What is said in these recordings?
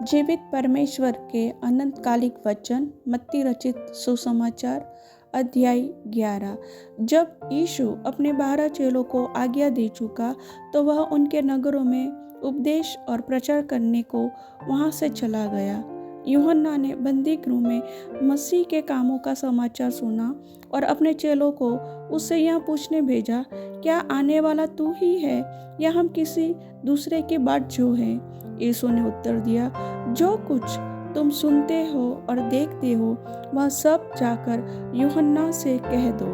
जीवित परमेश्वर के अनंतकालिक वचन, मत्ती रचित सुसमाचार, अध्याय 11। जब यीशु अपने 12 चेलों को आज्ञा दे चुका तो वह उनके नगरों में उपदेश और प्रचार करने को वहां से चला गया। यूहन्ना ने बंदी गृह में मसीह के कामों का समाचार सुना और अपने चेलों को उससे यह पूछने भेजा, क्या आने वाला तू ही है या हम किसी दूसरे की बाट जो है? यीशु ने उत्तर दिया, जो कुछ तुम सुनते हो और देखते हो वह सब जाकर यूहन्ना से कह दो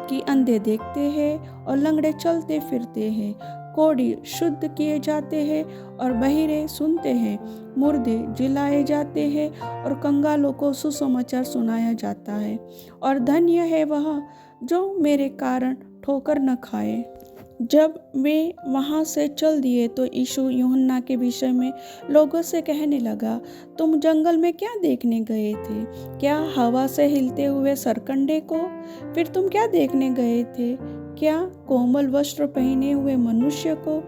कि अंधे देखते हैं और लंगड़े चलते फिरते हैं, कोढ़ी शुद्ध किए जाते हैं और बहिरे सुनते हैं, मुर्दे जिलाए जाते हैं और कंगालों को सुसमाचार सुनाया जाता है। और धन्य है वह जो मेरे कारण ठोकर न खाए। जब वे वहाँ से चल दिए तो यीशु यूहन्ना के विषय में लोगों से कहने लगा, तुम जंगल में क्या देखने गए थे? क्या हवा से हिलते हुए सरकंडे को? फिर तुम क्या देखने गए थे? क्या कोमल वस्त्र पहने हुए मनुष्य को?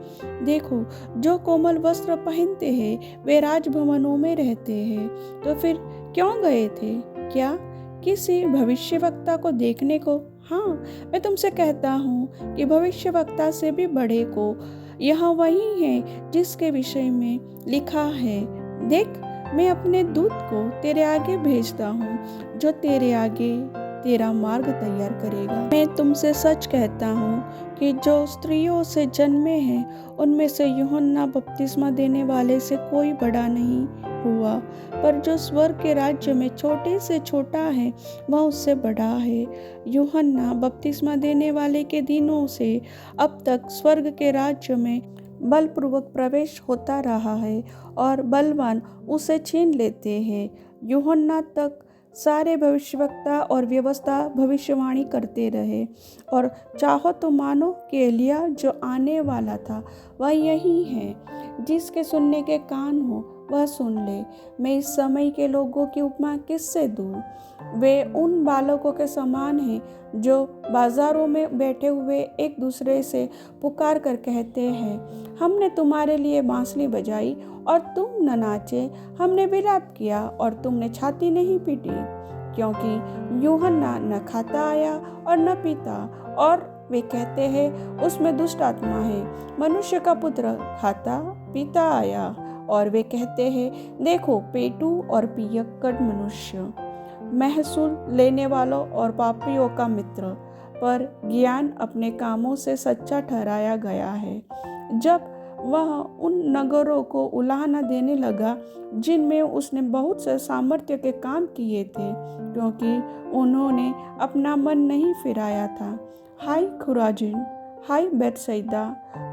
देखो, जो कोमल वस्त्र पहनते हैं वे राजभवनों में रहते हैं। तो फिर क्यों गए थे? क्या किसी भविष्यवक्ता को देखने को? हाँ, मैं तुमसे कहता हूँ कि भविष्यवक्ता से भी बड़े को यह वही है जिसके विषय में लिखा है, देख मैं अपने दूत को तेरे आगे भेजता हूँ जो तेरे आगे तेरा मार्ग तैयार करेगा। मैं तुमसे सच कहता हूँ कि जो स्त्रियों से जन्मे हैं उनमें से यूहन्ना बपतिस्मा देने वाले से कोई बड़ा नहीं हुआ, पर जो स्वर्ग के राज्य में छोटे से छोटा है वह उससे बड़ा है। यूहन्ना बपतिस्मा देने वाले के दिनों से अब तक स्वर्ग के राज्य में बलपूर्वक प्रवेश होता रहा है और बलवान उसे छीन लेते हैं। यूहन्ना तक सारे भविष्यवक्ता और व्यवस्था भविष्यवाणी करते रहे, और चाहो तो मानो कि एलिय्याह जो आने वाला था वह यही है। जिसके सुनने के कान हो वह सुन ले। मैं इस समय के लोगों की उपमा किससे दूं? वे उन बालकों के समान हैं जो बाजारों में बैठे हुए एक दूसरे से पुकार कर कहते हैं, हमने तुम्हारे लिए बांसुरी बजाई और तुम न नाचे, हमने विलाप किया और तुमने छाती नहीं पीटी। क्योंकि यूहन्ना न खाता आया और न पीता, और वे कहते हैं उसमें दुष्ट आत्मा है। मनुष्य का पुत्र खाता पीता आया और वे कहते हैं, देखो पेटू और पियक्कड़ मनुष्य, महसूल लेने वालों और पापियों का मित्र। पर ज्ञान अपने कामों से सच्चा ठहराया गया है। जब वह उन नगरों को उलाहना देने लगा जिनमें उसने बहुत से सामर्थ्य के काम किए थे, क्योंकि उन्होंने अपना मन नहीं फिराया था। हाय खुराजिन, हाय बैतसैदा,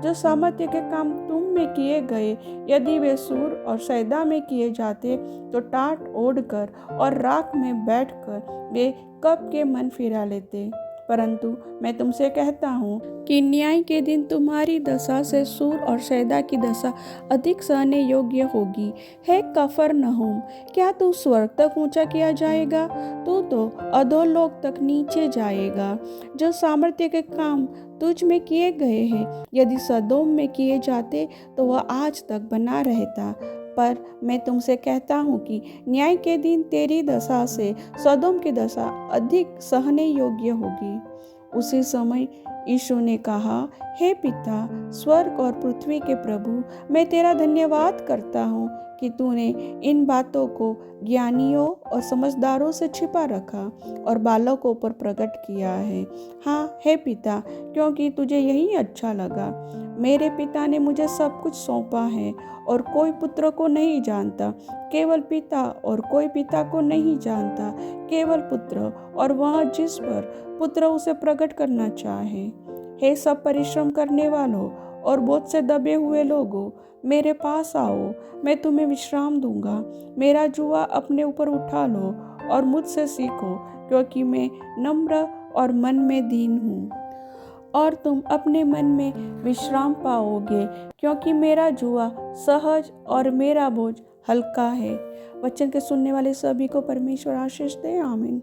जो सामर्थ्य के काम तुम में किए गए, यदि वे सूर और सैदा में किए जाते तो टाट ओढ़कर और राख में बैठकर वे कब के मन फिरा लेते। परंतु मैं तुमसे कहता हूँ कि न्याय के दिन तुम्हारी दशा से सूर और सैदा की दशा अधिक सहने योग्य होगी। हे कफरनहूम, क्या तू स्वर्ग तक ऊंचा किया जाएगा? तू तो अधोलोक तक नीचे जाएगा। जो सामर्थ्य के काम तुझ में किए गए हैं, यदि सदोम में किए जाते तो वह आज तक बना रहता। पर मैं तुमसे कहता हूँ कि न्याय के दिन तेरी दशा से सदोम की दशा अधिक सहने योग्य होगी। उसी समय यीशु ने कहा, हे पिता, स्वर्ग और पृथ्वी के प्रभु, मैं तेरा धन्यवाद करता हूँ कि तूने इन बातों को ज्ञानियों और समझदारों से छिपा रखा और बालकों पर प्रकट किया है। हाँ हे पिता, क्योंकि तुझे यही अच्छा लगा। मेरे पिता ने मुझे सब कुछ सौंपा है, और कोई पुत्र को नहीं जानता केवल पिता, और कोई पिता को नहीं जानता केवल पुत्र, और वह जिस पर पुत्र उसे प्रकट करना चाहे। हे सब परिश्रम करने वालों और बोझ से दबे हुए लोगों, मेरे पास आओ, मैं तुम्हें विश्राम दूंगा। मेरा जुआ अपने ऊपर उठा लो और मुझसे सीखो, क्योंकि मैं नम्र और मन में दीन हूँ, और तुम अपने मन में विश्राम पाओगे, क्योंकि मेरा जुआ सहज और मेरा बोझ हल्का है। वचन के सुनने वाले सभी को परमेश्वर आशीष दे। आमीन।